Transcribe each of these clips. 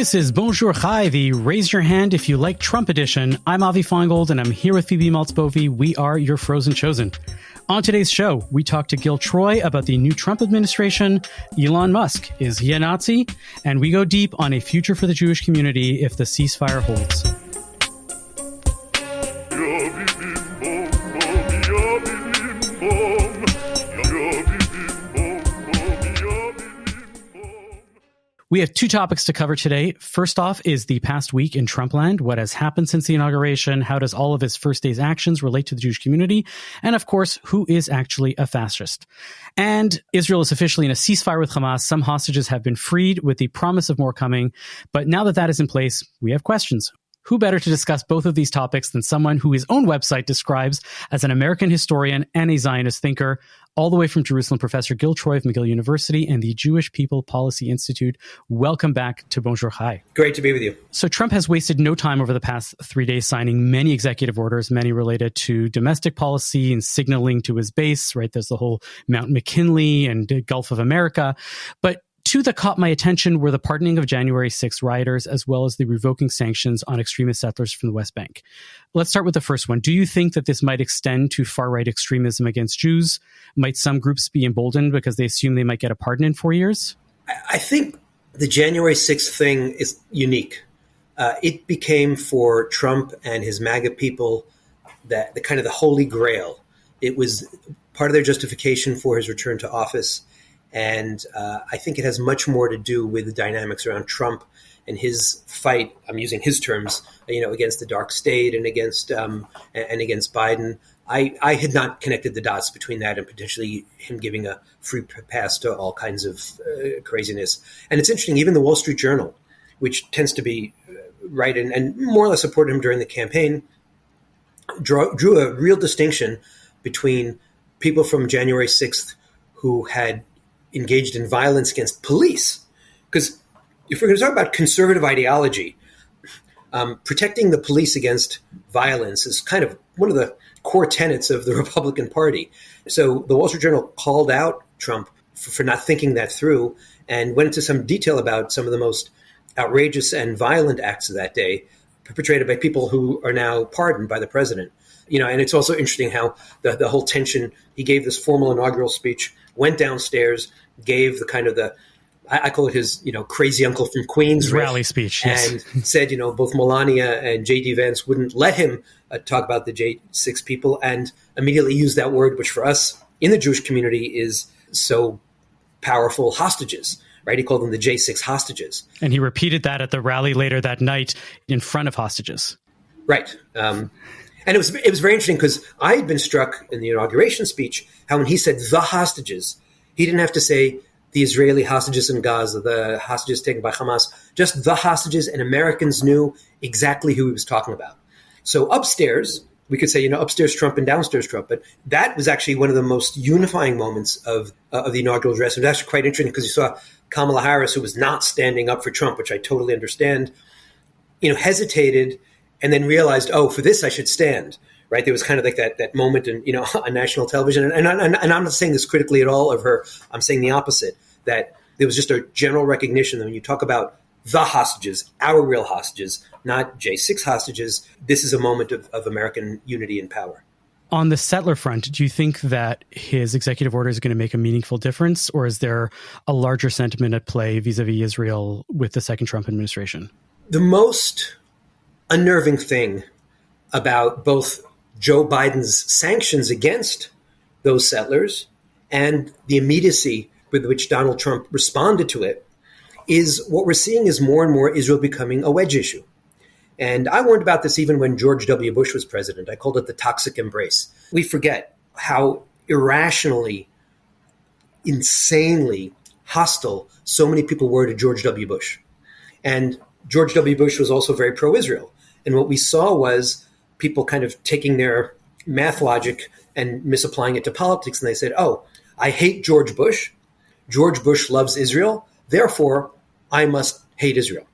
This is Bonjour Chai, the Raise Your Hand If You Like Trump edition. I'm Avi Feingold, and I'm here with Phoebe Maltz-Bovey. We are your Frozen Chosen. On today's show, we talk to Gil Troy about the new Trump administration, Elon Musk, is he a Nazi? And we go deep on a future for the Jewish community if the ceasefire holds. We have two topics to cover today. First off is the past week in Trumpland. What has happened since the inauguration? How does all of his first day's actions relate to the Jewish community? And of course, who is actually a fascist? And Israel is officially in a ceasefire with Hamas. Some hostages have been freed with the promise of more coming. But now that that is in place, we have questions. Who better to discuss both of these topics than someone who his own website describes as an American historian and a Zionist thinker, all the way from Jerusalem, Professor Gil Troy of McGill University and the Jewish People Policy Institute. Welcome back to Bonjour Chai. Great to be with you. So Trump has wasted no time over the past 3 days signing many executive orders, many related to domestic policy and signaling to his base, right? There's the whole Mount McKinley and Gulf of America. But two that caught my attention were the pardoning of January 6th rioters, as well as the revoking sanctions on extremist settlers from the West Bank. Let's start with the first one. Do you think that this might extend to far-right extremism against Jews? Might some groups be emboldened because they assume they might get a pardon in 4 years? I think the January 6th thing is unique. It became for Trump and his MAGA people the kind of the holy grail. It was part of their justification for his return to office. And I think it has much more to do with the dynamics around Trump and his fight. I'm using his terms, against the dark state and against Biden. I had not connected the dots between that and potentially him giving a free pass to all kinds of craziness. And it's interesting, even the Wall Street Journal, which tends to be right and more or less supported him during the campaign, drew a real distinction between people from January 6th who had engaged in violence against police. Because if we're going to talk about conservative ideology, protecting the police against violence is kind of one of the core tenets of the Republican Party. So the Wall Street Journal called out Trump for not thinking that through and went into some detail about some of the most outrageous and violent acts of that day perpetrated by people who are now pardoned by the president. And it's also interesting how the whole tension, he gave this formal inaugural speech, went downstairs, gave the kind of I call it his, crazy uncle from Queens rally speech, yes. And said, both Melania and J.D. Vance wouldn't let him talk about the J6 people and immediately used that word, which for us in the Jewish community is so powerful, hostages, right? He called them the J6 hostages. And he repeated that at the rally later that night in front of hostages. Right. And it was very interesting because I had been struck in the inauguration speech how when he said the hostages, he didn't have to say the Israeli hostages in Gaza, the hostages taken by Hamas, just the hostages, and Americans knew exactly who he was talking about. So upstairs, we could say, upstairs Trump and downstairs Trump, but that was actually one of the most unifying moments of the inaugural address. It was actually quite interesting because you saw Kamala Harris, who was not standing up for Trump, which I totally understand, hesitated and then realized, oh, for this I should stand. Right, there was kind of like that moment in on national television, and I'm not saying this critically at all of her. I'm saying the opposite. That there was just a general recognition that when you talk about the hostages, our real hostages, not J6 hostages, this is a moment of American unity and power. On the settler front, do you think that his executive order is going to make a meaningful difference, or is there a larger sentiment at play vis-a-vis Israel with the second Trump administration? The most unnerving thing about both Joe Biden's sanctions against those settlers and the immediacy with which Donald Trump responded to it is what we're seeing is more and more Israel becoming a wedge issue. And I warned about this even when George W. Bush was president. I called it the toxic embrace. We forget how irrationally, insanely hostile so many people were to George W. Bush. And George W. Bush was also very pro-Israel. And what we saw was people kind of taking their math logic and misapplying it to politics. And they said, oh, I hate George Bush. George Bush loves Israel. Therefore, I must hate Israel.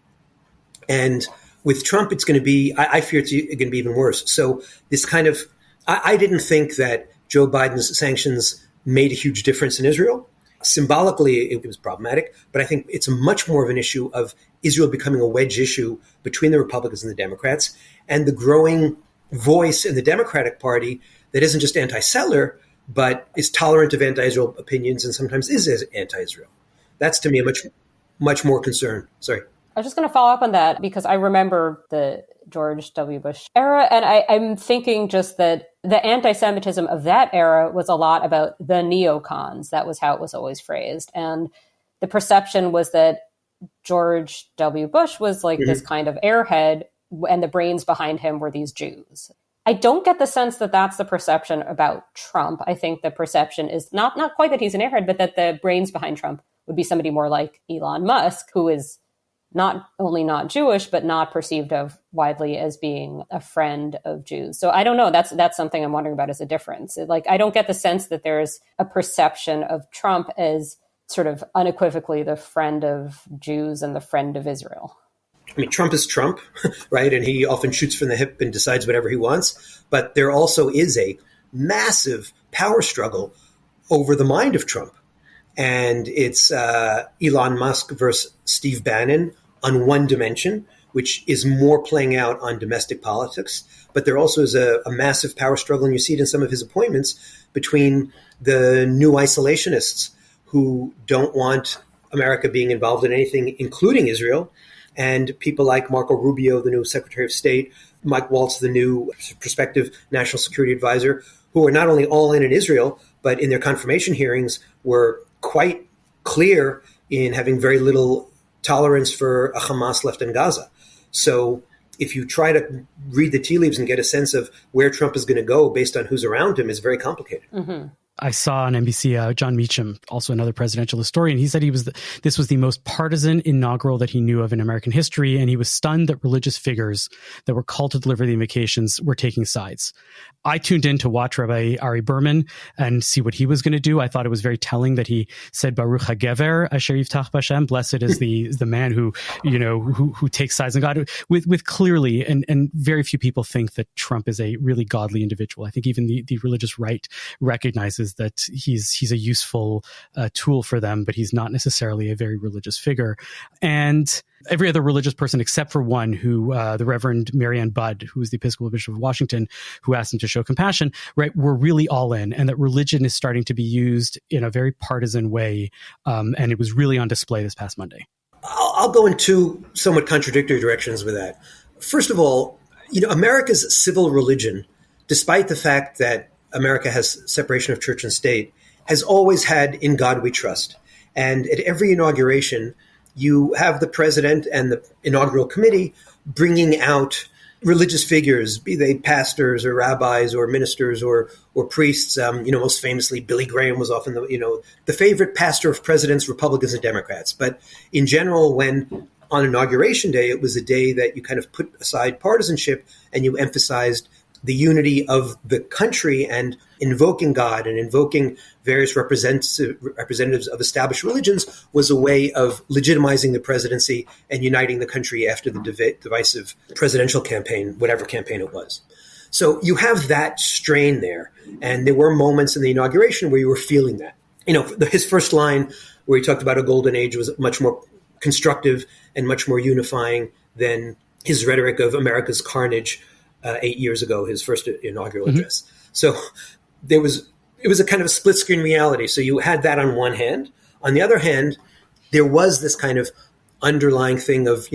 And with Trump, it's going to be, I fear it's going to be even worse. So this kind of, I didn't think that Joe Biden's sanctions made a huge difference in Israel. Symbolically, it was problematic, but I think it's much more of an issue of Israel becoming a wedge issue between the Republicans and the Democrats, and the growing voice in the Democratic Party that isn't just anti-settler, but is tolerant of anti-Israel opinions and sometimes is anti-Israel. That's, to me, a much more concern. Sorry. I was just going to follow up on that because I remember the George W. Bush era, and I'm thinking just that the anti-Semitism of that era was a lot about the neocons. That was how it was always phrased. And the perception was that George W. Bush was like this kind of airhead, and the brains behind him were these Jews. I don't get the sense that that's the perception about Trump. I think the perception is not quite that he's an airhead, but that the brains behind Trump would be somebody more like Elon Musk, who is not only not Jewish, but not perceived of widely as being a friend of Jews. So I don't know. That's something I'm wondering about as a difference. Like, I don't get the sense that there's a perception of Trump as sort of unequivocally the friend of Jews and the friend of Israel. I mean, Trump is Trump, right? And he often shoots from the hip and decides whatever he wants. But there also is a massive power struggle over the mind of Trump. And it's Elon Musk versus Steve Bannon on one dimension, which is more playing out on domestic politics. But there also is a massive power struggle, and you see it in some of his appointments, between the new isolationists who don't want America being involved in anything, including Israel, and people like Marco Rubio, the new Secretary of State, Mike Waltz, the new prospective national security advisor, who are not only all in Israel, but in their confirmation hearings were quite clear in having very little tolerance for a Hamas left in Gaza. So if you try to read the tea leaves and get a sense of where Trump is going to go based on who's around him, it's very complicated. Mm-hmm. I saw on NBC, John Meacham, also another presidential historian, he said this was the most partisan inaugural that he knew of in American history, and he was stunned that religious figures that were called to deliver the invocations were taking sides. I tuned in to watch Rabbi Ari Berman and see what he was going to do. I thought it was very telling that he said, Baruch HaGever Asher Yiftach B'Hashem, blessed is the man who takes sides in God, with clearly, and very few people think that Trump is a really godly individual. I think even the religious right recognizes that he's a useful tool for them, but he's not necessarily a very religious figure. And every other religious person except for one, who the Reverend Marianne Budd, who was the Episcopal Bishop of Washington, who asked him to show compassion, right, were really all in, and that religion is starting to be used in a very partisan way. And it was really on display this past Monday. I'll go in two somewhat contradictory directions with that. First of all, America's civil religion, despite the fact that America has separation of church and state, has always had "In God We Trust." And at every inauguration, you have the president and the inaugural committee bringing out religious figures, be they pastors or rabbis or ministers or priests. Most famously, Billy Graham was often the favorite pastor of presidents, Republicans and Democrats. But in general, when on Inauguration Day, it was a day that you kind of put aside partisanship and you emphasized the unity of the country, and invoking God and invoking various representatives of established religions was a way of legitimizing the presidency and uniting the country after the divisive presidential campaign, whatever campaign it was. So you have that strain there. And there were moments in the inauguration where you were feeling that. His first line where he talked about a golden age was much more constructive and much more unifying than his rhetoric of America's carnage 8 years ago, his first inaugural address. So it was a kind of a split screen reality. So you had that on one hand. On the other hand, there was this kind of underlying thing of,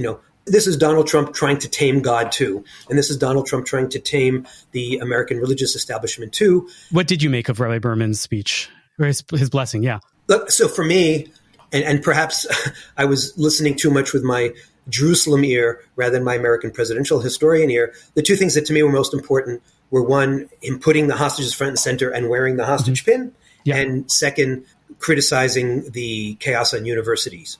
this is Donald Trump trying to tame God too. And this is Donald Trump trying to tame the American religious establishment too. What did you make of Rabbi Berman's speech, or his blessing? Yeah. Look, so for me, and perhaps I was listening too much with my Jerusalem ear rather than my American presidential historian ear, the two things that to me were most important were, one, him putting the hostages front and center and wearing the hostage pin, and second, criticizing the chaos on universities.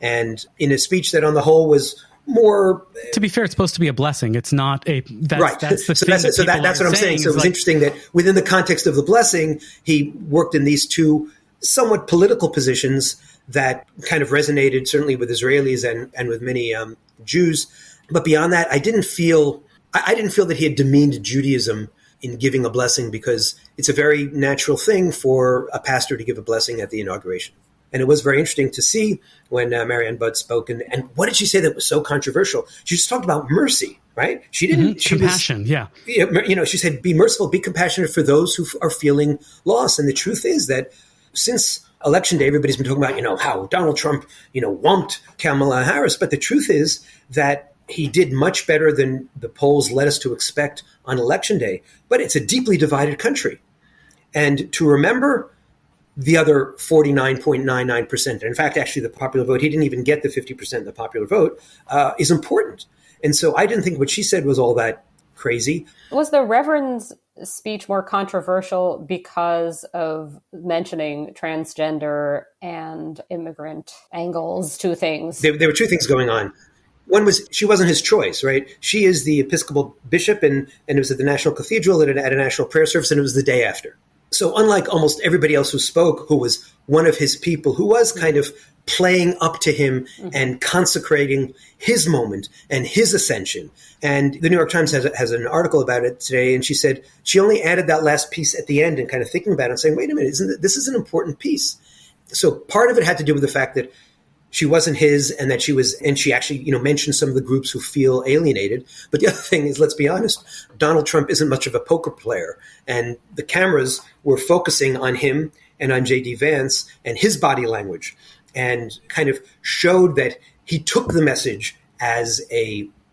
And in a speech that on the whole was more... To be fair, it's supposed to be a blessing. It's not a... Right. That's the so thing that's what I'm saying. So it was interesting that within the context of the blessing, he worked in these two somewhat political positions that kind of resonated certainly with Israelis and with many Jews. But beyond that, I didn't feel that he had demeaned Judaism in giving a blessing, because it's a very natural thing for a pastor to give a blessing at the inauguration. And it was very interesting to see when Marianne Budd spoke. And what did she say that was so controversial? She just talked about mercy, right? She didn't. She compassion, yeah. She said, be merciful, be compassionate for those who are feeling loss. And the truth is that since Election Day, everybody's been talking about, how Donald Trump, whumped Kamala Harris. But the truth is that he did much better than the polls led us to expect on Election Day. But it's a deeply divided country. And to remember the other 49.99%, and in fact, actually the popular vote, he didn't even get the 50% of the popular vote, is important. And so I didn't think what she said was all that crazy. Was the Reverend's speech more controversial because of mentioning transgender and immigrant angles, two things? There were two things going on. One was she wasn't his choice, right? She is the Episcopal bishop, and it was at the National Cathedral at a national prayer service, and it was the day after. So unlike almost everybody else who spoke, who was one of his people, who was kind of playing up to him and consecrating his moment and his ascension. And the New York Times has an article about it today, and she said she only added that last piece at the end and kind of thinking about it and saying, wait a minute, this is an important piece. So part of it had to do with the fact that she wasn't his, and that she actually, mentioned some of the groups who feel alienated. But the other thing is, let's be honest, Donald Trump isn't much of a poker player. And the cameras were focusing on him and on J.D. Vance and his body language, and kind of showed that he took the message as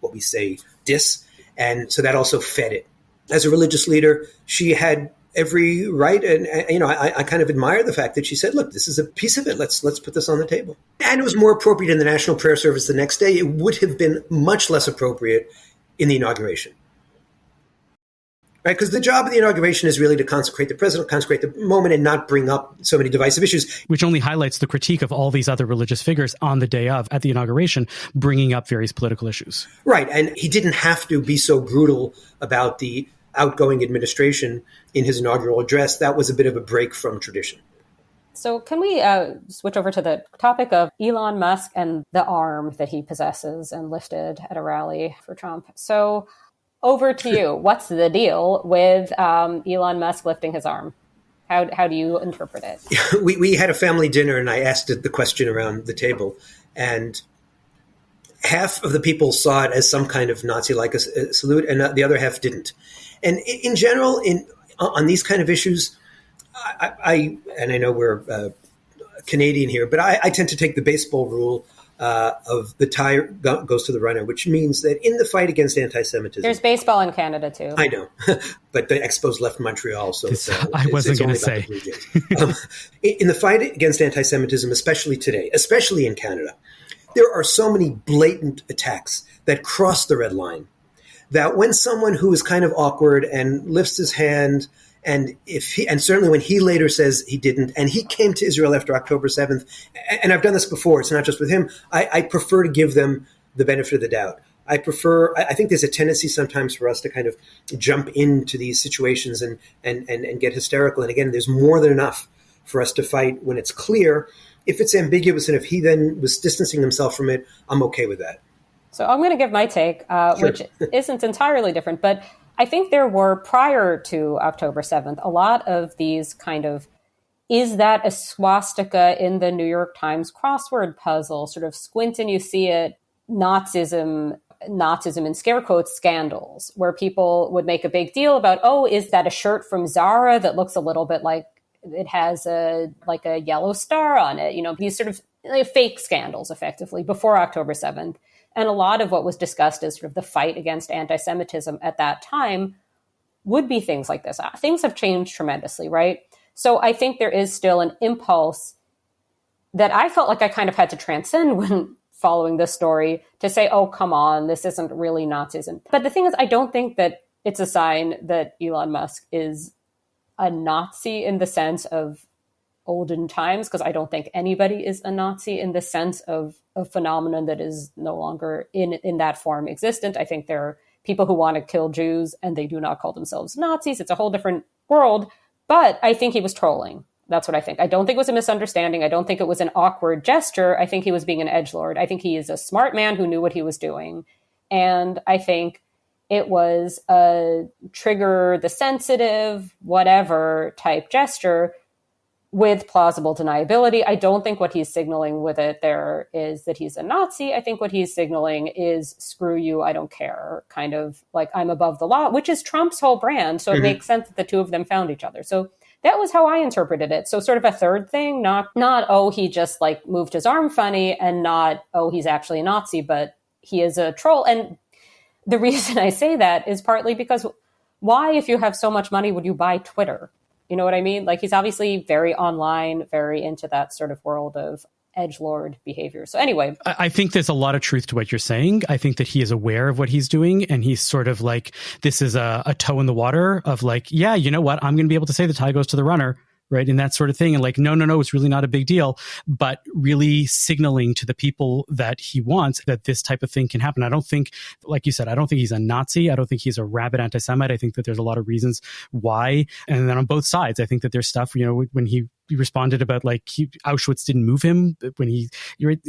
what we say, diss. And so that also fed it. As a religious leader, she had every right. And, I kind of admire the fact that she said, look, this is a piece of it. Let's put this on the table. And it was more appropriate in the national prayer service the next day. It would have been much less appropriate in the inauguration. Right? Because the job of the inauguration is really to consecrate the president, consecrate the moment, and not bring up so many divisive issues. Which only highlights the critique of all these other religious figures on the day of, at the inauguration, bringing up various political issues. Right. And he didn't have to be so brutal about the outgoing administration in his inaugural address. That was a bit of a break from tradition. So can we switch over to the topic of Elon Musk and the arm that he possesses and lifted at a rally for Trump? So over to you. What's the deal with Elon Musk lifting his arm? How do you interpret it? We had a family dinner, and I asked the question around the table, and half of the people saw it as some kind of Nazi-like a salute, and the other half didn't. And in general, on these kind of issues, I know we're Canadian here, but I tend to take the baseball rule of the tie goes to the runner, which means that in the fight against anti-Semitism... There's baseball in Canada, too. I know, but the Expos left Montreal, so I wasn't going to say. In the fight against anti-Semitism, especially today, especially in Canada, there are so many blatant attacks that cross the red line that when someone who is kind of awkward and lifts his hand, and certainly when he later says he didn't, and he came to Israel after October 7th, and I've done this before, it's not just with him, I prefer to give them the benefit of the doubt. I think there's a tendency sometimes for us to kind of jump into these situations and get hysterical. And again, there's more than enough for us to fight when it's clear. If it's ambiguous and if he then was distancing himself from it, I'm okay with that. So I'm going to give my take, Sure. which isn't entirely different, but I think there were, prior to October 7th, a lot of these kind of, is that a swastika in the New York Times crossword puzzle, sort of squint and you see it, Nazism in scare quotes scandals, where people would make a big deal about, oh, is that a shirt from Zara that looks a little bit like it has a yellow star on it? These sort of fake scandals, effectively, before October 7th. And a lot of what was discussed as sort of the fight against anti-Semitism at that time would be things like this. Things have changed tremendously, right? So I think there is still an impulse that I felt like I kind of had to transcend when following this story to say, oh, come on, this isn't really Nazism. But the thing is, I don't think that it's a sign that Elon Musk is a Nazi in the sense of olden times, because I don't think anybody is a Nazi in the sense of a phenomenon that is no longer in that form existent. I think there are people who want to kill Jews and they do not call themselves Nazis. It's a whole different world. But I think he was trolling. That's what I think. I don't think it was a misunderstanding. I don't think it was an awkward gesture. I think he was being an edgelord. I think he is a smart man who knew what he was doing. And I think it was a trigger the sensitive, whatever type gesture with plausible deniability. I don't think what he's signaling with it there is that he's a Nazi. I think what he's signaling is screw you, I don't care, kind of like I'm above the law, which is Trump's whole brand. So it makes sense that the two of them found each other. So that was how I interpreted it. So sort of a third thing, not oh, he just like moved his arm funny, and not, oh, he's actually a Nazi, but he is a troll. And the reason I say that is partly because why, if you have so much money, would you buy Twitter? You know what I mean? Like, he's obviously very online, very into that sort of world of edgelord behavior. So anyway, I think there's a lot of truth to what you're saying. I think that he is aware of what he's doing, and he's sort of like, this is a toe in the water of like, yeah, you know what? I'm going to be able to say the tie goes to the runner. Right. And that sort of thing. And like, no, it's really not a big deal, but really signaling to the people that he wants that this type of thing can happen. I don't think, like you said, I don't think he's a Nazi. I don't think he's a rabid anti-Semite. I think that there's a lot of reasons why. And then on both sides, I think that there's stuff, you know, when he responded about like Auschwitz didn't move him, when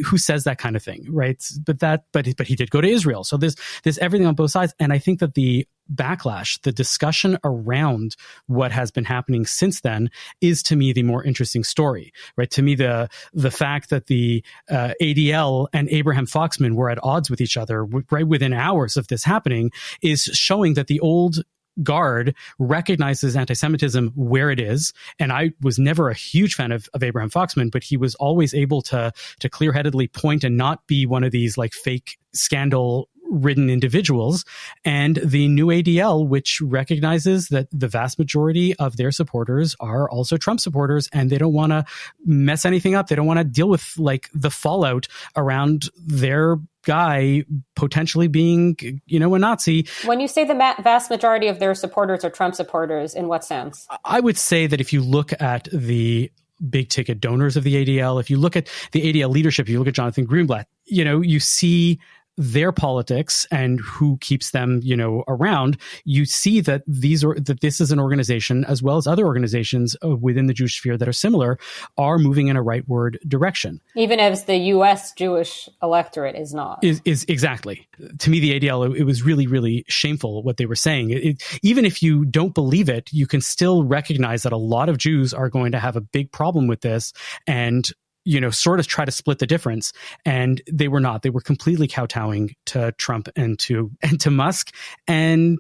who says that kind of thing, right? But he did go to Israel. So there's everything on both sides. And I think that the backlash, the discussion around what has been happening since then is, to me, the more interesting story, right? To me, the fact that the ADL and Abraham Foxman were at odds with each other right within hours of this happening is showing that the old guard recognizes anti-Semitism where it is. And I was never a huge fan of Abraham Foxman, but he was always able to clear-headedly point and not be one of these like fake scandal-ridden individuals. And the new ADL, which recognizes that the vast majority of their supporters are also Trump supporters, and they don't want to mess anything up. They don't want to deal with like the fallout around their guy potentially being, you know, a Nazi. When you say the vast majority of their supporters are Trump supporters, in what sense? I would say that if you look at the big ticket donors of the ADL, if you look at the ADL leadership, you look at Jonathan Greenblatt, you know, you see their politics and who keeps them, you know, around, you see that this is an organization, as well as other organizations within the Jewish sphere that are similar, are moving in a rightward direction. Even as the U.S. Jewish electorate is not. Is exactly. To me, the ADL, it was really, really shameful what they were saying. Even if you don't believe it, you can still recognize that a lot of Jews are going to have a big problem with this, and you know, sort of try to split the difference. And they were not. They were completely kowtowing to Trump and to Musk. And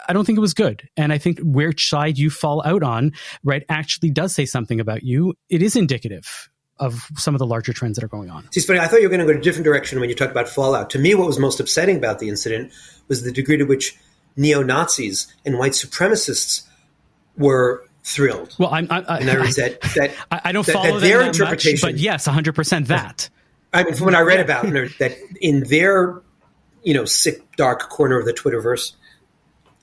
I don't think it was good. And I think which side you fall out on, right, actually does say something about you. It is indicative of some of the larger trends that are going on. See, it's funny. I thought you were going to go to a different direction when you talked about fallout. To me, what was most upsetting about the incident was the degree to which neo-Nazis and white supremacists were thrilled. Well, I don't follow their that interpretation, much, but yes, 100% that. I mean, from what I read about that, in their, you know, sick, dark corner of the Twitterverse,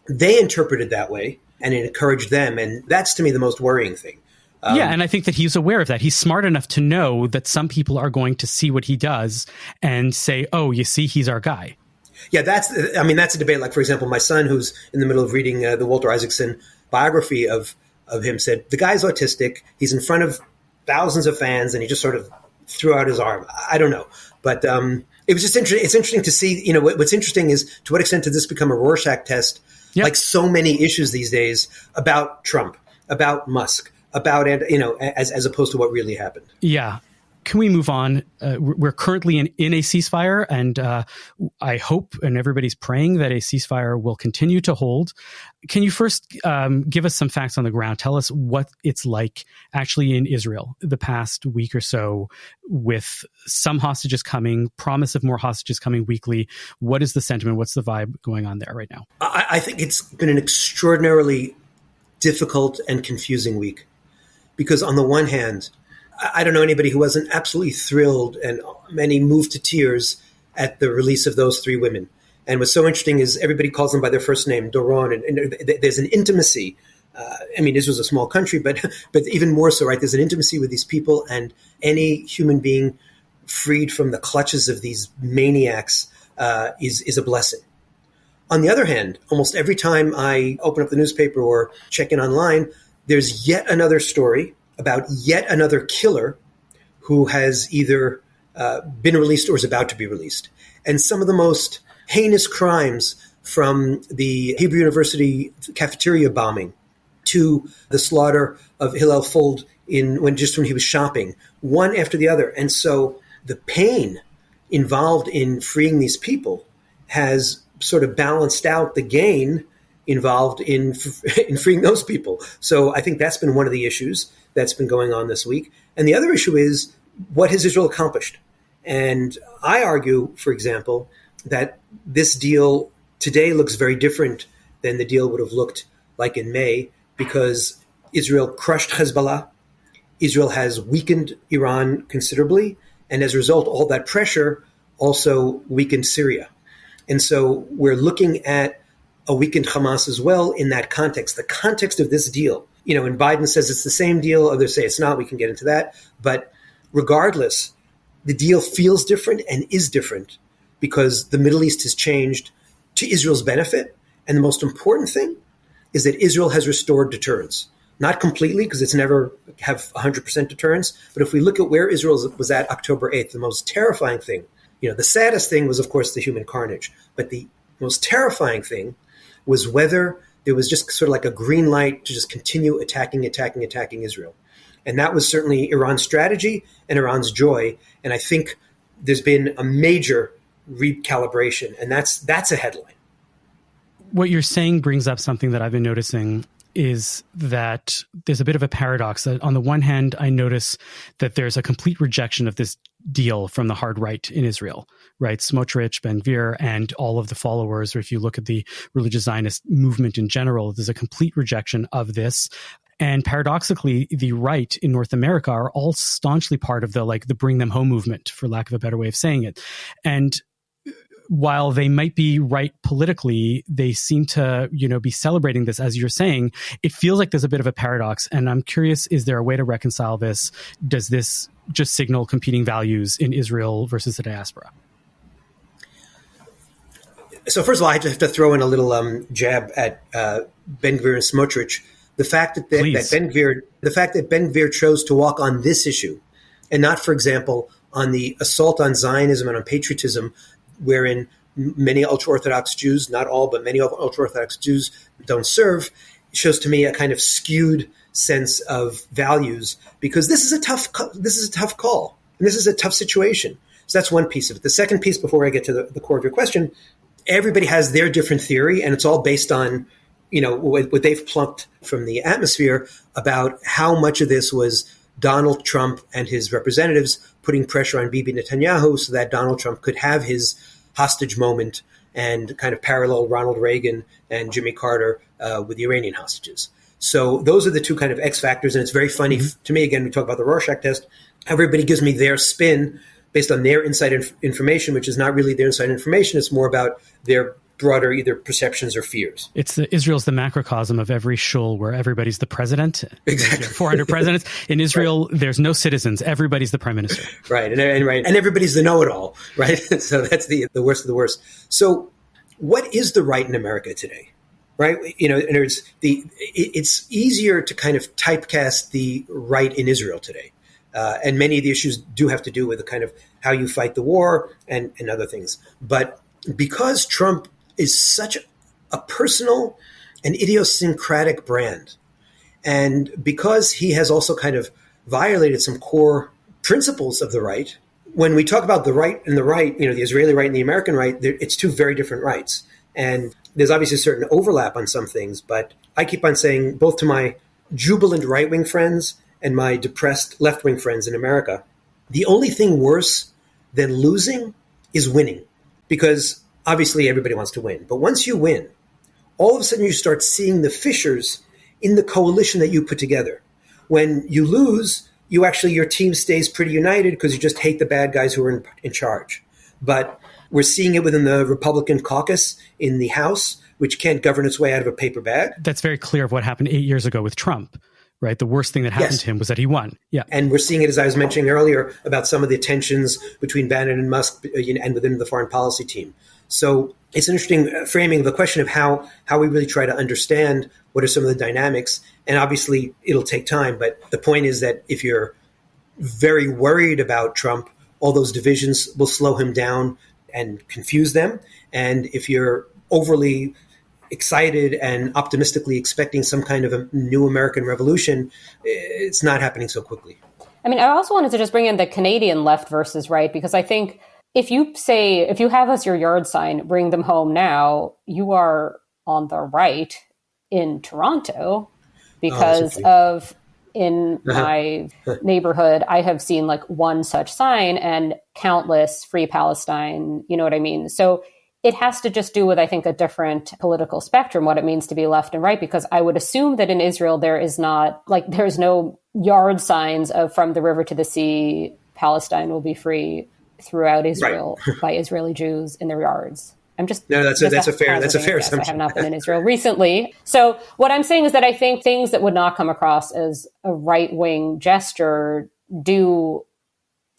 they interpreted that way, and it encouraged them, and that's to me the most worrying thing. Yeah, and I think that he's aware of that. He's smart enough to know that some people are going to see what he does and say, "Oh, you see, he's our guy." Yeah, that's a debate. Like, for example, my son, who's in the middle of reading the Walter Isaacson biography of him, said the guy's autistic. He's in front of thousands of fans, and he just sort of threw out his arm. I don't know, but it was just interesting. It's interesting to see. You know, what's interesting is to what extent did this become a Rorschach test, like so many issues these days, about Trump, about Musk, about, you know, as opposed to what really happened. Yeah. Can we move on? We're currently in a ceasefire, and I hope and everybody's praying that a ceasefire will continue to hold. Can you first give us some facts on the ground? Tell us what it's like actually in Israel the past week or so, with some hostages coming, promise of more hostages coming weekly. What is the sentiment? What's the vibe going on there right now? I think it's been an extraordinarily difficult and confusing week, because on the one hand, I don't know anybody who wasn't absolutely thrilled, and many moved to tears at the release of those three women. And what's so interesting is everybody calls them by their first name, Doron, and there's an intimacy. I mean, this was a small country, but even more so, right? There's an intimacy with these people, and any human being freed from the clutches of these maniacs is a blessing. On the other hand, almost every time I open up the newspaper or check in online, there's yet another story about yet another killer who has either been released or is about to be released. And some of the most heinous crimes, from the Hebrew University cafeteria bombing to the slaughter of Hillel Fold when he was shopping, one after the other. And so the pain involved in freeing these people has sort of balanced out the gain involved in freeing those people. So I think that's been one of the issues that's been going on this week. And the other issue is, what has Israel accomplished? And I argue, for example, that this deal today looks very different than the deal would have looked like in May, because Israel crushed Hezbollah. Israel has weakened Iran considerably. And as a result, all that pressure also weakened Syria. And so we're looking at a weakened Hamas as well in that context. The context of this deal, when Biden says it's the same deal, others say it's not, we can get into that. But regardless, the deal feels different and is different because the Middle East has changed to Israel's benefit. And the most important thing is that Israel has restored deterrence. Not completely, because it's never have 100% deterrence. But if we look at where Israel was at October 8th, the most terrifying thing, the saddest thing was, of course, the human carnage. But the most terrifying thing was whether there was just sort of like a green light to just continue attacking Israel. And that was certainly Iran's strategy and Iran's joy. And I think there's been a major recalibration, and that's a headline. What you're saying brings up something that I've been noticing, is that there's a bit of a paradox. On the one hand, I notice that there's a complete rejection of this deal from the hard right in Israel, right? Smotrich, Ben-Gvir, and all of the followers, or if you look at the religious Zionist movement in general, there's a complete rejection of this. And paradoxically, the right in North America are all staunchly part of the bring them home movement, for lack of a better way of saying it. And while they might be right politically, they seem to, be celebrating this, as you're saying. It feels like there's a bit of a paradox. And I'm curious, is there a way to reconcile this? Does this just signal competing values in Israel versus the diaspora? So first of all, I have to throw in a little jab at Ben-Gvir and Smotrich. The fact that Ben-Gvir chose to walk on this issue and not, for example, on the assault on Zionism and on patriotism, wherein many ultra-Orthodox Jews, not all, but many ultra-Orthodox Jews don't serve, shows to me a kind of skewed sense of values, because this is a tough call, and this is a tough situation. So that's one piece of it. The second piece, before I get to the core of your question, everybody has their different theory, and it's all based on what they've plucked from the atmosphere about how much of this was Donald Trump and his representatives putting pressure on Bibi Netanyahu so that Donald Trump could have his hostage moment and kind of parallel Ronald Reagan and Jimmy Carter with the Iranian hostages. So those are the two kind of X factors. And it's very funny to me, again, we talk about the Rorschach test. Everybody gives me their spin based on their inside information, which is not really their inside information. It's more about their broader either perceptions or fears. Israel's the macrocosm of every shul where everybody's the president. Exactly. 400 presidents. In Israel, right. There's no citizens. Everybody's the prime minister. Right. And everybody's the know-it-all, right? So that's the worst of the worst. So what is the right in America today? Right? It's easier to kind of typecast the right in Israel today. And many of the issues do have to do with the kind of how you fight the war and other things. But because Trump is such a personal and idiosyncratic brand, and because he has also kind of violated some core principles of the right, when we talk about the right and the right, the Israeli right and the American right, it's two very different rights. And there's obviously a certain overlap on some things, but I keep on saying, both to my jubilant right-wing friends and my depressed left-wing friends in America, the only thing worse than losing is winning. Because obviously everybody wants to win. But once you win, all of a sudden you start seeing the fissures in the coalition that you put together. When you lose, your team stays pretty united because you just hate the bad guys who are in charge. But we're seeing it within the Republican caucus in the House, which can't govern its way out of a paper bag. That's very clear of what happened 8 years ago with Trump. Right. The worst thing that happened to him was that he won. Yeah. And we're seeing it, as I was mentioning earlier, about some of the tensions between Bannon and Musk and within the foreign policy team. So it's an interesting framing of the question of how we really try to understand what are some of the dynamics. And obviously, it'll take time. But the point is that if you're very worried about Trump, all those divisions will slow him down and confuse them. And if you're overly excited and optimistically expecting some kind of a new American revolution, it's not happening so quickly. I mean, I also wanted to just bring in the Canadian left versus right, because I think if you have us your yard sign, bring them home now, you are on the right in Toronto, because in my neighborhood, I have seen like one such sign and countless Free Palestine, you know what I mean? So it has to just do with, I think, a different political spectrum, what it means to be left and right, because I would assume that in Israel, there's no yard signs of from the river to the sea, Palestine will be free throughout Israel by Israeli Jews in their yards. That's a fair assumption. I have not been in Israel recently. So what I'm saying is that I think things that would not come across as a right-wing gesture do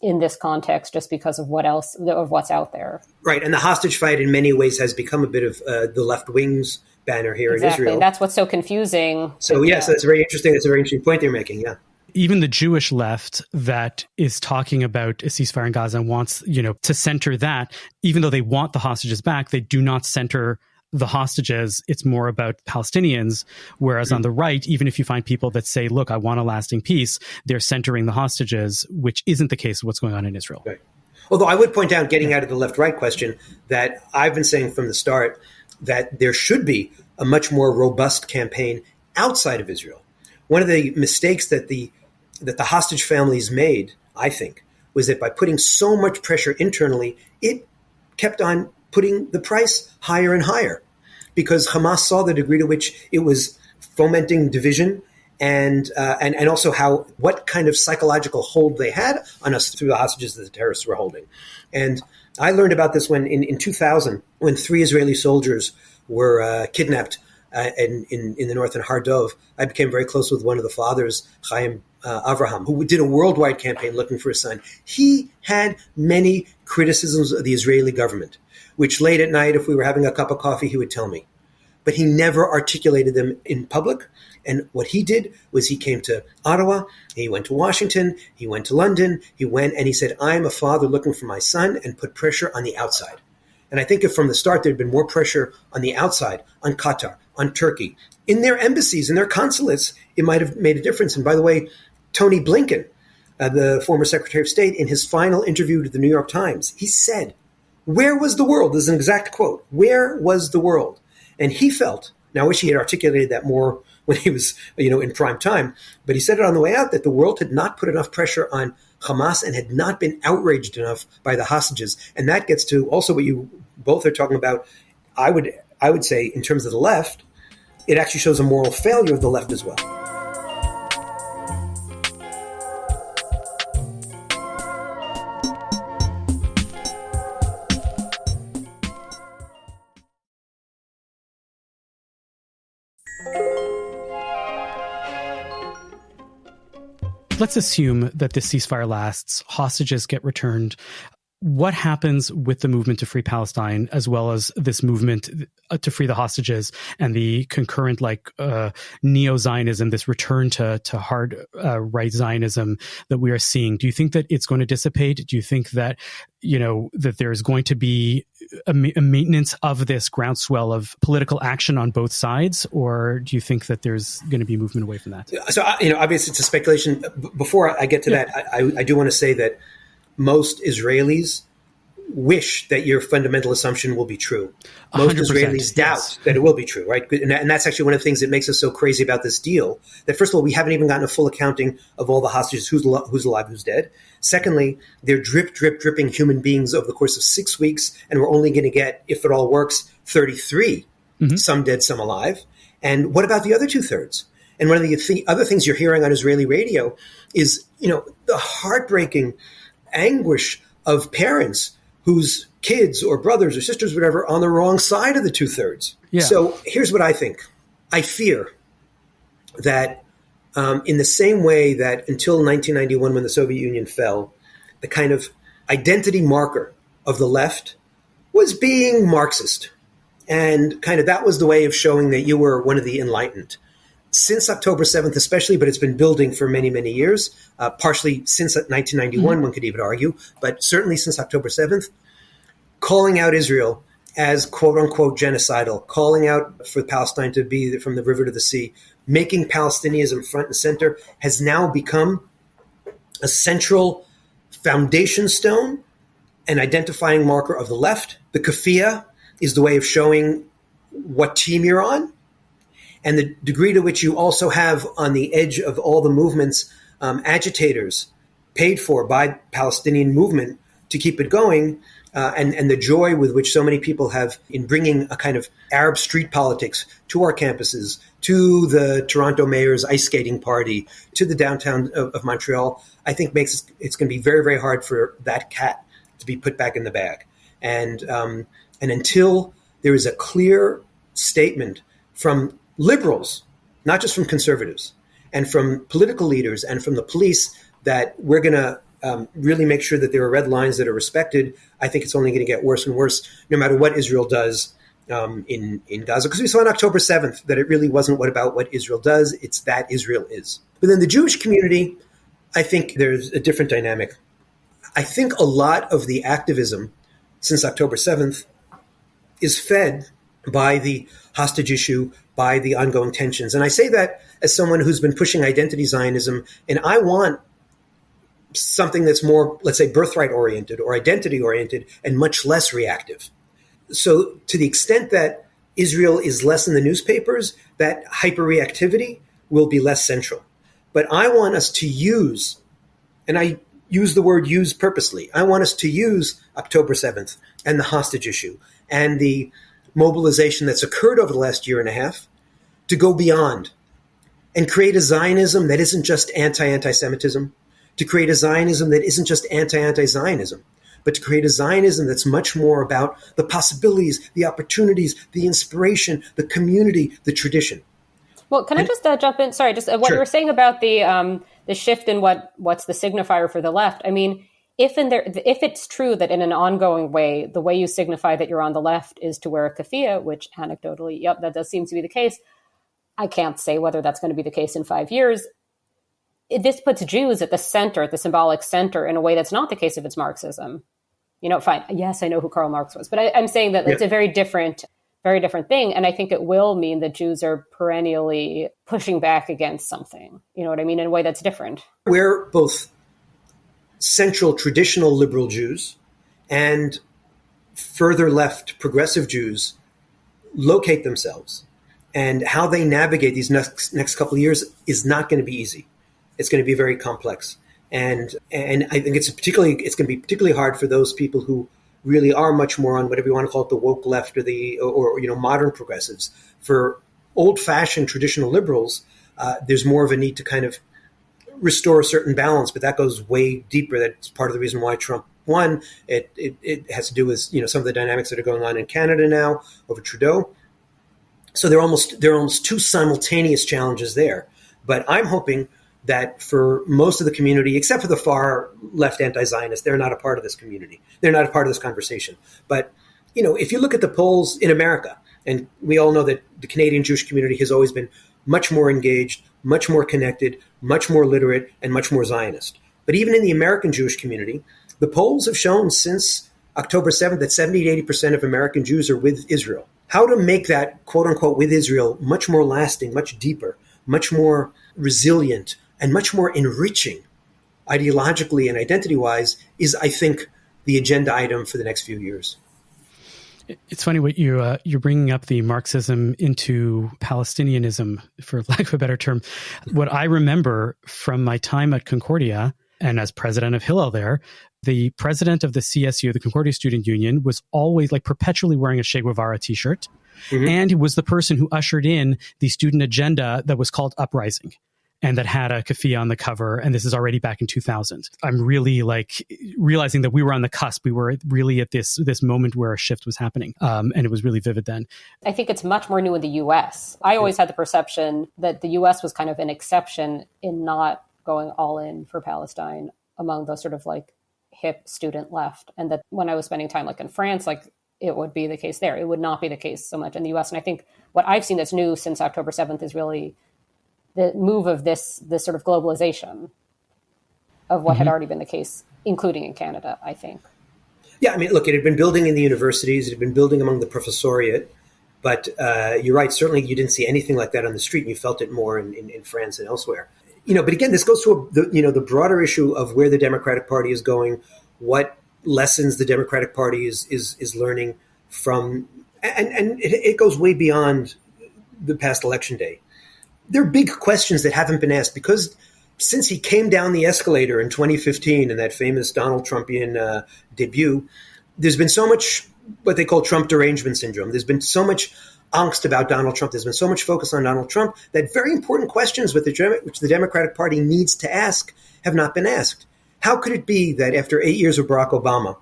in this context, just because of what's out there. Right. And the hostage fight in many ways has become a bit of the left wing's banner here in Israel. That's what's so confusing. So yes, that's very interesting. That's a very interesting point they're making. Yeah. Even the Jewish left that is talking about a ceasefire in Gaza and wants, to center that, even though they want the hostages back, they do not center the hostages. It's more about Palestinians. Whereas on the right, even if you find people that say, look, I want a lasting peace, they're centering the hostages, which isn't the case of what's going on in Israel. Right. Although I would point out, getting out of the left-right question, that I've been saying from the start that there should be a much more robust campaign outside of Israel. One of the mistakes that the hostage families made, I think, was that by putting so much pressure internally, it kept on putting the price higher and higher, because Hamas saw the degree to which it was fomenting division and also what kind of psychological hold they had on us through the hostages that the terrorists were holding. And I learned about this when in 2000, when 3 Israeli soldiers were kidnapped in the north in Har Dov. I became very close with one of the fathers, Chaim Avraham, who did a worldwide campaign looking for his son. He had many criticisms of the Israeli government, which late at night, if we were having a cup of coffee, he would tell me. But he never articulated them in public. And what he did was he came to Ottawa, he went to Washington, he went to London, he went and he said, I'm a father looking for my son, and put pressure on the outside. And I think if from the start there'd been more pressure on the outside, on Qatar, on Turkey, in their embassies, in their consulates, it might have made a difference. And by the way, Tony Blinken, the former Secretary of State, in his final interview to the New York Times, he said, where was the world? This is an exact quote. Where was the world? And he felt, now I wish he had articulated that more when he was, in prime time, but he said it on the way out, that the world had not put enough pressure on Hamas and had not been outraged enough by the hostages. And that gets to also what you both are talking about. I would say, in terms of the left, it actually shows a moral failure of the left as well. Let's assume that this ceasefire lasts, hostages get returned. What happens with the movement to free Palestine, as well as this movement to free the hostages and the concurrent neo-Zionism, this return to hard right Zionism that we are seeing? Do you think that it's going to dissipate? Do you think that, that there's going to be a maintenance of this groundswell of political action on both sides? Or do you think that there's going to be movement away from that? So, obviously it's a speculation. Before I get to that, I do want to say that most Israelis wish that your fundamental assumption will be true. Most Israelis doubt that it will be true, right? And that's actually one of the things that makes us so crazy about this deal. That first of all, we haven't even gotten a full accounting of all the hostages, who's alive, who's dead. Secondly, they're dripping human beings over the course of 6 weeks, and we're only going to get, if it all works, 33, some dead, some alive. And what about the other 2/3? And one of the other things you're hearing on Israeli radio is, the heartbreaking anguish of parents whose kids or brothers or sisters, whatever, on the wrong side of the 2/3. Yeah. So here's what I think. I fear that in the same way that until 1991, when the Soviet Union fell, the kind of identity marker of the left was being Marxist. And kind of that was the way of showing that you were one of the enlightened. Since October 7th especially, but it's been building for many, many years, partially since 1991, one could even argue, but certainly since October 7th, calling out Israel as quote unquote genocidal, calling out for Palestine to be from the river to the sea, making Palestinianism front and center, has now become a central foundation stone, an identifying marker of the left. The kafia is the way of showing what team you're on, and the degree to which you also have on the edge of all the movements agitators paid for by Palestinian movement to keep it going, and the joy with which so many people have in bringing a kind of Arab street politics to our campuses, to the Toronto mayor's ice skating party, to the downtown of Montreal, I think makes it's going to be very, very hard for that cat to be put back in the bag. And until there is a clear statement from liberals, not just from conservatives, and from political leaders and from the police, that we're going to really make sure that there are red lines that are respected, I think it's only going to get worse and worse, no matter what Israel does in Gaza. Because we saw on October 7th that it really wasn't about what Israel does, it's that Israel is. But in the Jewish community, I think there's a different dynamic. I think a lot of the activism since October 7th is fed by the hostage issue, by the ongoing tensions. And I say that as someone who's been pushing identity Zionism, and I want something that's more, let's say, birthright-oriented or identity-oriented and much less reactive. So to the extent that Israel is less in the newspapers, that hyperreactivity will be less central. But I want us to use, and I use the word use purposely, I want us to use October 7th and the hostage issue and the mobilization that's occurred over the last year and a half to go beyond and create a Zionism that isn't just anti-Semitism, to create a Zionism that isn't just anti-Zionism, but to create a Zionism that's much more about the possibilities, the opportunities, the inspiration, the community, the tradition. Well, can I just jump in? Sorry, just what you were saying about the shift in what's the signifier for the left. I mean, if it's true that in an ongoing way, the way you signify that you're on the left is to wear a keffiyeh, which anecdotally, yep, that does seem to be the case. I can't say whether that's going to be the case in 5 years. This puts Jews at the center, at the symbolic center, in a way that's not the case if it's Marxism. You know, fine. Yes, I know who Karl Marx was, but I'm saying that it's a very different thing. And I think it will mean that Jews are perennially pushing back against something. You know what I mean? In a way that's different. Where both central traditional liberal Jews and further left progressive Jews locate themselves, and how they navigate these next couple of years is not going to be easy. It's going to be very complex. And I think it's going to be particularly hard for those people who really are much more on whatever you want to call it, the woke left or modern progressives. For old-fashioned traditional liberals, there's more of a need to kind of restore a certain balance, but that goes way deeper. That's part of the reason why Trump won. It has to do with some of the dynamics that are going on in Canada now over Trudeau. So there are almost two simultaneous challenges there. But I'm hoping that for most of the community, except for the far left anti-Zionists, they're not a part of this community. They're not a part of this conversation. But, if you look at the polls in America, and we all know that the Canadian Jewish community has always been much more engaged, much more connected, much more literate, and much more Zionist. But even in the American Jewish community, the polls have shown since October 7th that 70 to 80% of American Jews are with Israel. How to make that, quote unquote, with Israel much more lasting, much deeper, much more resilient, and much more enriching ideologically and identity-wise is, I think, the agenda item for the next few years. It's funny what you're bringing up the Marxism into Palestinianism, for lack of a better term. What I remember from my time at Concordia and as president of Hillel there, the president of the CSU, the Concordia Student Union, was always perpetually wearing a Che Guevara t-shirt. Mm-hmm. And he was the person who ushered in the student agenda that was called Uprising, and that had a keffiyeh on the cover. And this is already back in 2000. I'm really realizing that we were on the cusp. We were really at this moment where a shift was happening. And it was really vivid then. I think it's much more new in the US. I always had the perception that the US was kind of an exception in not going all in for Palestine among those sort of hip student left. And that when I was spending time in France, it would be the case there. It would not be the case so much in the US. And I think what I've seen that's new since October 7th is really the move of this sort of globalization of what had already been the case, including in Canada, I think. Yeah, I mean, look, it had been building in the universities, it had been building among the professoriate, but you're right, certainly you didn't see anything like that on the street, and you felt it more in France and elsewhere. But again, this goes to the broader issue of where the Democratic Party is going, what lessons the Democratic Party is learning from, and it goes way beyond the past election day. There are big questions that haven't been asked because since he came down the escalator in 2015 in that famous Donald Trumpian debut, there's been so much what they call Trump derangement syndrome. There's been so much angst about Donald Trump. There's been so much focus on Donald Trump that very important questions which the Democratic Party needs to ask have not been asked. How could it be that after 8 years of Barack Obama,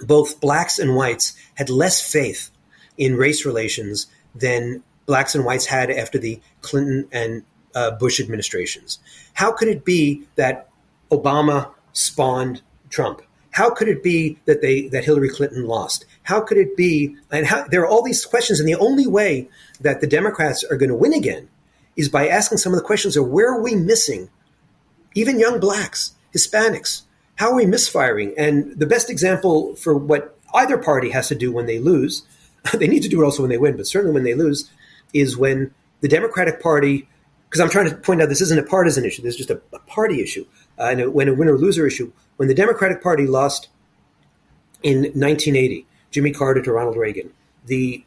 both blacks and whites had less faith in race relations than blacks and whites had after the Clinton and Bush administrations? How could it be that Obama spawned Trump? How could it be that Hillary Clinton lost? How could it be? And there are all these questions, and the only way that the Democrats are going to win again is by asking some of the questions of where are we missing, even young blacks, Hispanics? How are we misfiring? And the best example for what either party has to do when they lose, they need to do it also when they win, but certainly when they lose, is when the Democratic Party, because I'm trying to point out this isn't a partisan issue, this is just a party issue, and when a winner-loser issue. When the Democratic Party lost in 1980, Jimmy Carter to Ronald Reagan, a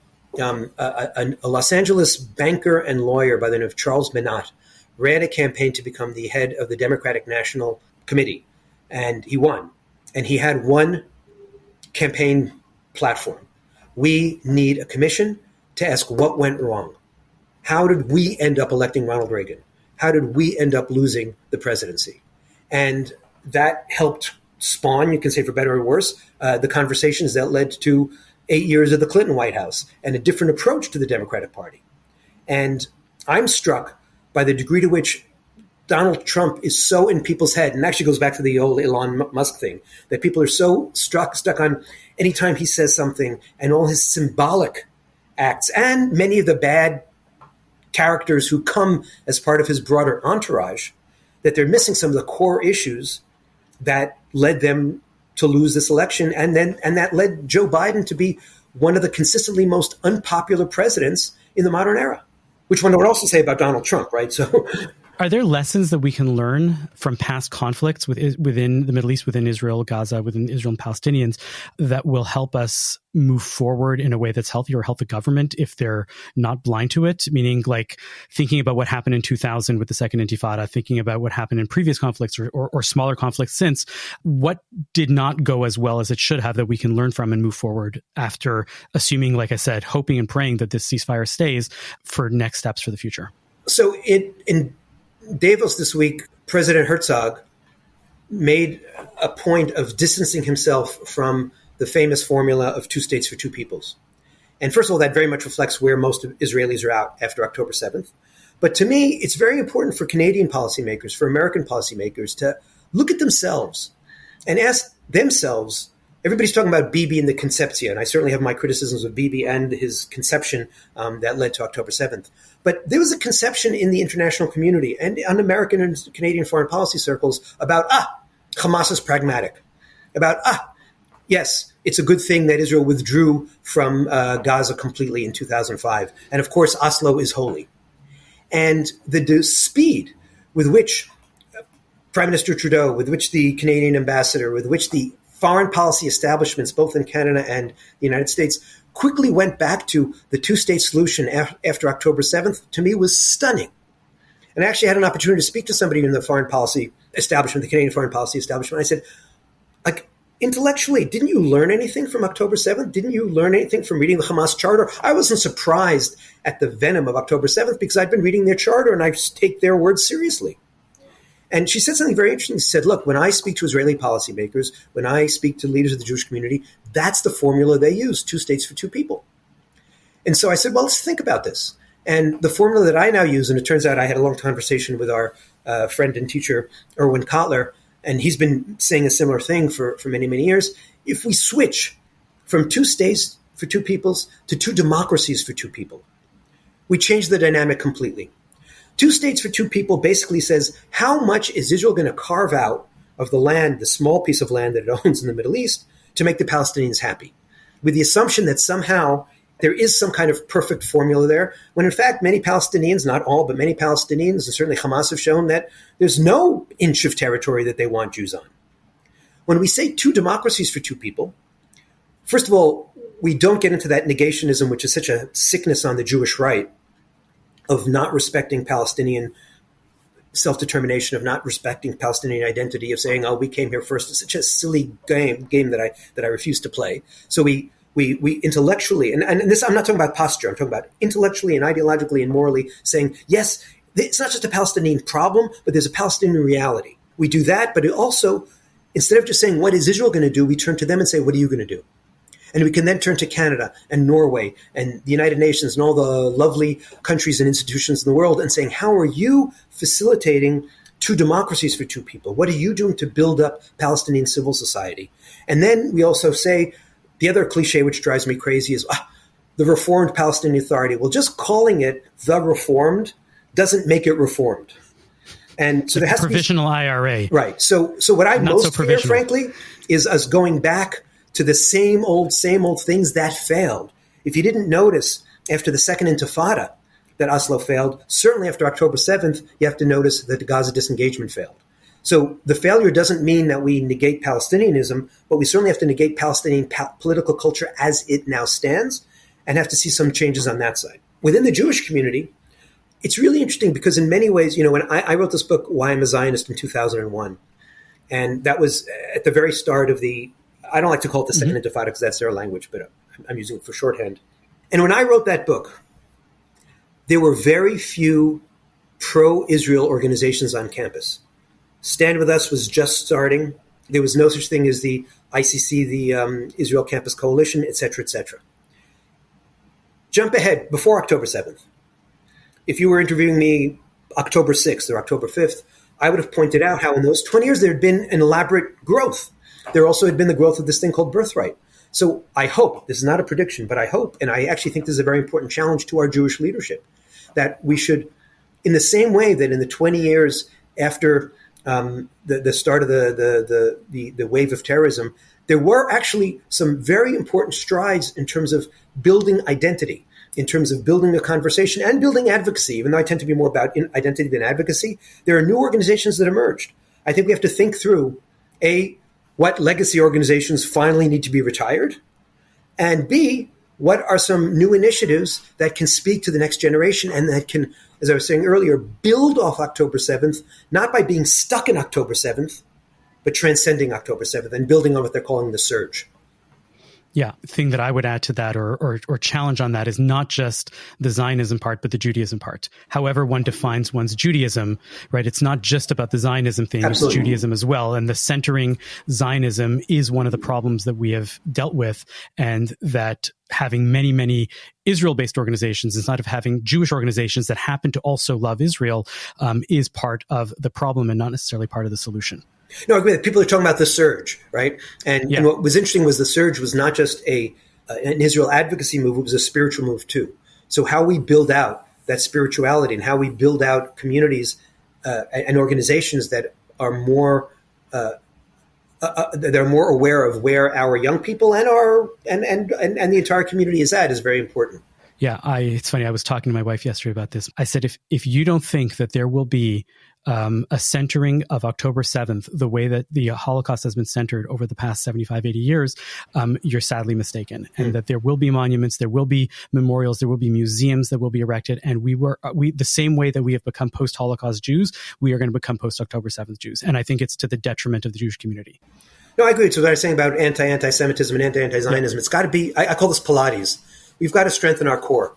Los Angeles banker and lawyer by the name of Charles Minot ran a campaign to become the head of the Democratic National Committee, and he won. And he had one campaign platform. We need a commission to ask what went wrong. How did we end up electing Ronald Reagan? How did we end up losing the presidency? And that helped spawn, you can say for better or worse, the conversations that led to 8 years of the Clinton White House and a different approach to the Democratic Party. And I'm struck by the degree to which Donald Trump is so in people's head, and actually goes back to the old Elon Musk thing, that people are so stuck on anytime he says something and all his symbolic acts and many of the bad characters who come as part of his broader entourage, that they're missing some of the core issues that led them to lose this election, and that led Joe Biden to be one of the consistently most unpopular presidents in the modern era, which one would also say about Donald Trump, right? So, are there lessons that we can learn from past conflicts within the Middle East, within Israel, Gaza, within Israel and Palestinians that will help us move forward in a way that's healthy or help the government if they're not blind to it? Meaning, like thinking about what happened in 2000 with the Second Intifada, thinking about what happened in previous conflicts or smaller conflicts since. What did not go as well as it should have that we can learn from and move forward after, assuming, like I said, hoping and praying that this ceasefire stays for next steps for the future? So in Davos this week, President Herzog made a point of distancing himself from the famous formula of 2 states for 2 peoples. And first of all, that very much reflects where most Israelis are out after October 7th. But to me, it's very important for Canadian policymakers, for American policymakers, to look at themselves and ask themselves. Everybody's talking about Bibi and the Concepcion. I certainly have my criticisms of Bibi and his conception that led to October 7th. But there was a conception in the international community and on American and Canadian foreign policy circles about, Hamas is pragmatic. About, yes, it's a good thing that Israel withdrew from Gaza completely in 2005. And of course, Oslo is holy. And the speed with which Prime Minister Trudeau, with which the Canadian ambassador, with which the foreign policy establishments, both in Canada and the United States, quickly went back to the 2-state solution after October 7th, to me was stunning. And I actually had an opportunity to speak to somebody in the foreign policy establishment, the Canadian foreign policy establishment. I said, intellectually, didn't you learn anything from October 7th? Didn't you learn anything from reading the Hamas charter? I wasn't surprised at the venom of October 7th because I'd been reading their charter and I take their words seriously. And she said something very interesting. She said, look, when I speak to Israeli policymakers, when I speak to leaders of the Jewish community, that's the formula they use, 2 states for 2 people. And so I said, well, let's think about this. And the formula that I now use, and it turns out I had a long conversation with our friend and teacher, Erwin Kotler, and he's been saying a similar thing for many, many years. If we switch from 2 states for 2 peoples to 2 democracies for 2 people, we change the dynamic completely. 2 states for 2 people basically says, how much is Israel going to carve out of the land, the small piece of land that it owns in the Middle East, to make the Palestinians happy, with the assumption that somehow there is some kind of perfect formula there, when in fact many Palestinians, not all, but many Palestinians, and certainly Hamas, have shown that there's no inch of territory that they want Jews on. When we say two democracies for two people, first of all, we don't get into that negationism, which is such a sickness on the Jewish right, of not respecting Palestinian self-determination, of not respecting Palestinian identity, of saying, "Oh, we came here first." It's such a silly game that I refuse to play. So we intellectually, and this, I'm not talking about posture, I'm talking about intellectually and ideologically and morally saying, yes, it's not just a Palestinian problem, but there's a Palestinian reality. We do that, but it also, instead of just saying, what is Israel going to do, we turn to them and say, what are you going to do? And we can then turn to Canada and Norway and the United Nations and all the lovely countries and institutions in the world and saying, how are you facilitating two democracies for two people? What are you doing to build up Palestinian civil society? And then we also say, the other cliche which drives me crazy is the Reformed Palestinian Authority. Well, just calling it the Reformed doesn't make it reformed. And so there has provisional to be IRA. Right. So what I most fear, frankly, is us going back to the same old things that failed. If you didn't notice after the second Intifada that Oslo failed, certainly after October 7th, you have to notice that the Gaza disengagement failed. So the failure doesn't mean that we negate Palestinianism, but we certainly have to negate Palestinian political culture as it now stands and have to see some changes on that side. Within the Jewish community, it's really interesting because in many ways, when I wrote this book, Why I'm a Zionist, in 2001, and that was at the very start of I don't like to call it the second Intifada because that's their language, but I'm using it for shorthand. And when I wrote that book, there were very few pro-Israel organizations on campus. Stand With Us was just starting. There was no such thing as the ICC, the Israel Campus Coalition, et cetera, et cetera. Jump ahead, before October 7th. If you were interviewing me October 6th or October 5th, I would have pointed out how in those 20 years there had been an elaborate growth. There also had been the growth of this thing called birthright. So I hope, this is not a prediction, but I hope, and I actually think this is a very important challenge to our Jewish leadership, that we should, in the same way that in the 20 years after the start of the wave of terrorism, there were actually some very important strides in terms of building identity, in terms of building a conversation and building advocacy. Even though I tend to be more about identity than advocacy, there are new organizations that emerged. I think we have to think through, A, what legacy organizations finally need to be retired, and B, what are some new initiatives that can speak to the next generation and that can, as I was saying earlier, build off October 7th, not by being stuck in October 7th, but transcending October 7th and building on what they're calling the surge. Yeah, thing that I would add to that or challenge on that is not just the Zionism part, but the Judaism part. However one defines one's Judaism, right? It's not just about the Zionism thing, it's Judaism as well. And the centering Zionism is one of the problems that we have dealt with, and that having many, many Israel-based organizations instead of having Jewish organizations that happen to also love Israel is part of the problem and not necessarily part of the solution. No, I agree. People are talking about the surge, right? And what was interesting was the surge was not just an Israel advocacy move, it was a spiritual move too. So how we build out that spirituality and how we build out communities and organizations that are more they're more aware of where our young people and the entire community is at is very important. Yeah, it's funny. I was talking to my wife yesterday about this. I said, if you don't think that there will be a centering of October 7th, the way that the Holocaust has been centered over the past 75, 80 years, you're sadly mistaken. And that there will be monuments, there will be memorials, there will be museums that will be erected. And we the same way that we have become post-Holocaust Jews, we are going to become post-October 7th Jews. And I think it's to the detriment of the Jewish community. No, I agree. So what I was saying about anti-Semitism and anti-Zionism, it's got to be, I call this Pilates. We've got to strengthen our core.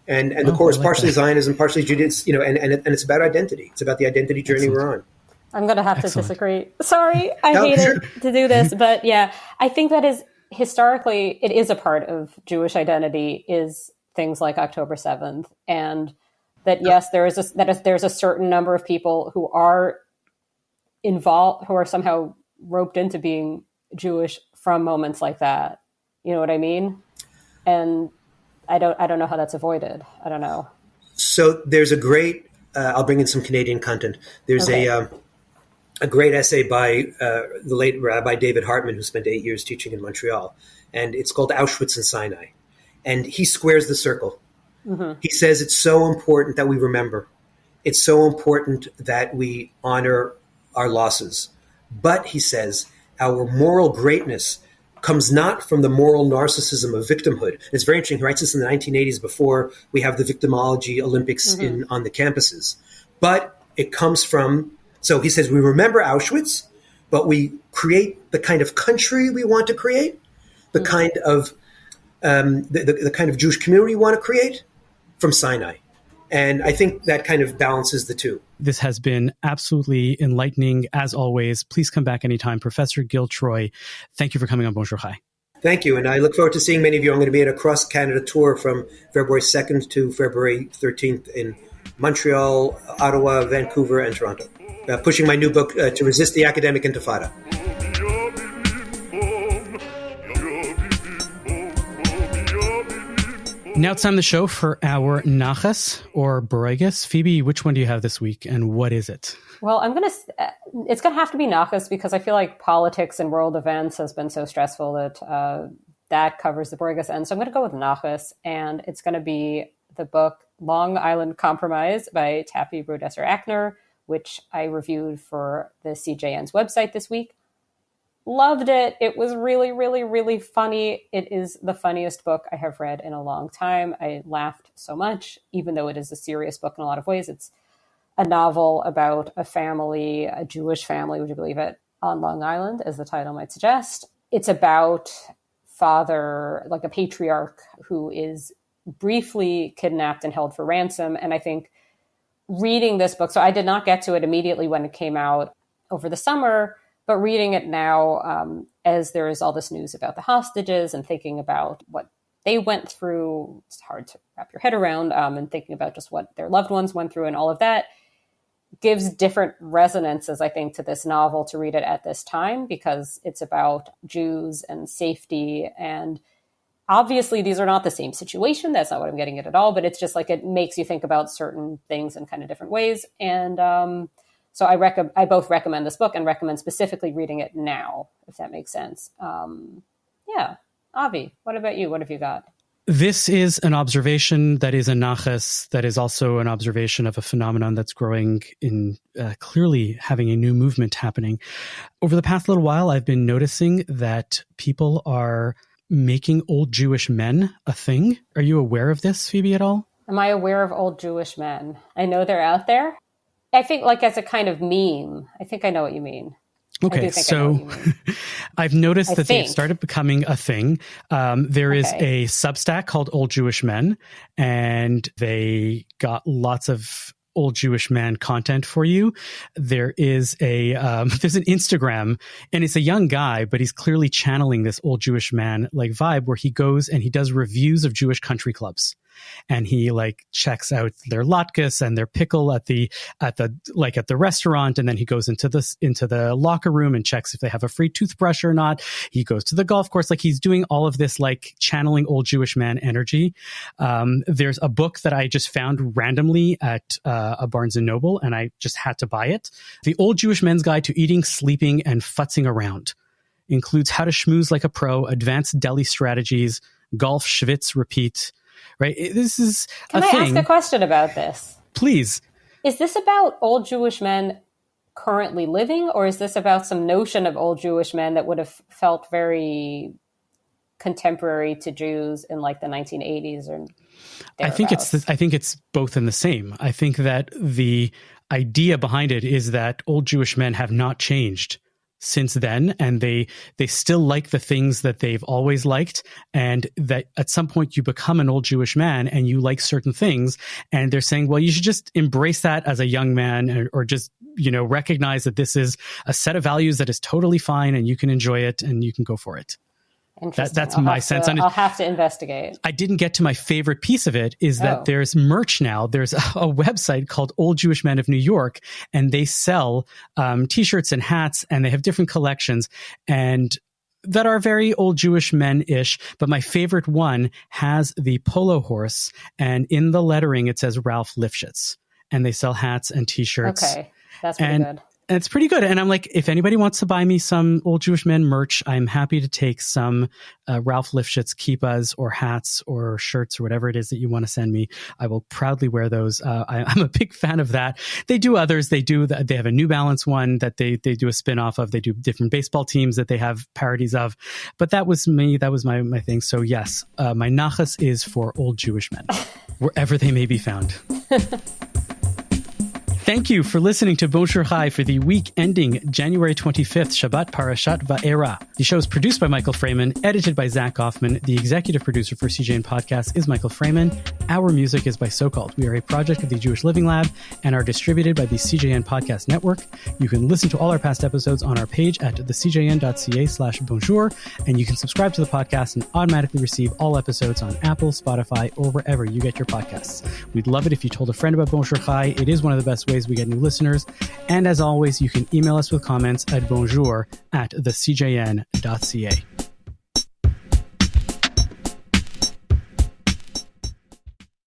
And the core is partially Zionism, partially Judaism, and it's about identity. It's about the identity journey we're on. I'm going to have to disagree. Sorry, I hate it to do this. But yeah, I think that is historically, it is a part of Jewish identity is things like October 7th. And that, yes, there's a certain number of people who are involved, who are somehow roped into being Jewish from moments like that. You know what I mean? And I don't know how that's avoided. I don't know. So there's a great, I'll bring in some Canadian content. There's a a great essay by the late Rabbi David Hartman, who spent 8 years teaching in Montreal. And it's called Auschwitz and Sinai. And he squares the circle. Mm-hmm. He says it's so important that we remember. It's so important that we honor our losses. But, he says, our moral greatness comes not from the moral narcissism of victimhood. It's very interesting. He writes this in the 1980s before we have the victimology Olympics on the campuses. But it comes from, so he says, we remember Auschwitz, but we create the kind of country we want to create, the kind of the kind of Jewish community we want to create from Sinai. And I think that kind of balances the two. This has been absolutely enlightening, as always. Please come back anytime. Professor Gil Troy, thank you for coming on Bonjour Chai. Thank you. And I look forward to seeing many of you. I'm going to be at a cross-Canada tour from February 2nd to February 13th in Montreal, Ottawa, Vancouver, and Toronto, pushing my new book, To Resist the Academic Intifada. Now it's time the show for our nachas or breigus. Phoebe, which one do you have this week, and what is it? Well, it's going to have to be nachas because I feel like politics and world events has been so stressful that that covers the breigus end. So I'm going to go with nachas, and it's going to be the book Long Island Compromise by Taffy Brodesser-Akner, which I reviewed for the CJN's website this week. Loved it. It was really, really, really funny. It is the funniest book I have read in a long time. I laughed so much, even though it is a serious book in a lot of ways. It's a novel about a family, a Jewish family, would you believe it, on Long Island, as the title might suggest. It's about father, like a patriarch, who is briefly kidnapped and held for ransom. And I think reading this book, so I did not get to it immediately when it came out over the summer, but reading it now, as there is all this news about the hostages and thinking about what they went through, it's hard to wrap your head around, and thinking about just what their loved ones went through and all of that gives different resonances, I think, to this novel to read it at this time, because it's about Jews and safety. And obviously these are not the same situation. That's not what I'm getting at all, but it's just like, it makes you think about certain things in kind of different ways. And, so I both recommend this book and recommend specifically reading it now, if that makes sense. Yeah. Avi, what about you? What have you got? This is an observation that is a nachas, that is also an observation of a phenomenon that's growing in clearly having a new movement happening. Over the past little while, I've been noticing that people are making old Jewish men a thing. Are you aware of this, Phoebe, at all? Am I aware of old Jewish men? I know they're out there. I think like as a kind of meme. I think I know what you mean. Okay, so I've noticed that they've started becoming a thing. There is a Substack called Old Jewish Men, and they got lots of old Jewish man content for you. There is there's an Instagram, and it's a young guy, but he's clearly channeling this old Jewish man like vibe, where he goes and he does reviews of Jewish country clubs. And he like checks out their latkes and their pickle at the restaurant, and then he goes into the locker room and checks if they have a free toothbrush or not. He goes to the golf course, like he's doing all of this like channeling old Jewish man energy. There's a book that I just found randomly at a Barnes and Noble, and I just had to buy it. The Old Jewish Men's Guide to Eating, Sleeping, and Futzing Around includes how to schmooze like a pro, advanced deli strategies, golf, schwitz, repeat. Right. This is Can I ask a question about this? Please. Is this about old Jewish men currently living, or is this about some notion of old Jewish men that would have felt very contemporary to Jews in like the 1980s or thereabouts? I think it's both in the same. I think that the idea behind it is that old Jewish men have not changed since then, and they still like the things that they've always liked, and that at some point you become an old Jewish man and you like certain things, and they're saying, well, you should just embrace that as a young man, or just, you know, recognize that this is a set of values that is totally fine and you can enjoy it and you can go for it. That's my sense on it. I'll have to investigate. I didn't get to my favorite piece of it, is that there's merch now. There's a website called Old Jewish Men of New York, and they sell T-shirts and hats, and they have different collections and that are very old Jewish men-ish. But my favorite one has the polo horse, and in the lettering it says Ralph Lifshitz, and they sell hats and T-shirts. Okay, that's pretty good. And it's pretty good. And I'm like, if anybody wants to buy me some Old Jewish Men merch, I'm happy to take some Ralph Lifshitz kippahs or hats or shirts or whatever it is that you want to send me. I will proudly wear those. I'm a big fan of that. They do others. They have a New Balance one that they do a spin-off of. They do different baseball teams that they have parodies of. But that was me. That was my thing. So yes, my nachas is for Old Jewish Men, wherever they may be found. Thank you for listening to Bonjour Chai for the week ending January 25th, Shabbat Parashat Va'era. The show is produced by Michael Freeman, edited by Zach Hoffman. The executive producer for CJN Podcast is Michael Freeman. Our music is by So-Called. We are a project of the Jewish Living Lab and are distributed by the CJN Podcast Network. You can listen to all our past episodes on our page at thecjn.ca/bonjour, and you can subscribe to the podcast and automatically receive all episodes on Apple, Spotify, or wherever you get your podcasts. We'd love it if you told a friend about Bonjour Chai. It is one of the best ways we get new listeners. And as always, you can email us with comments at bonjour@thecjn.ca.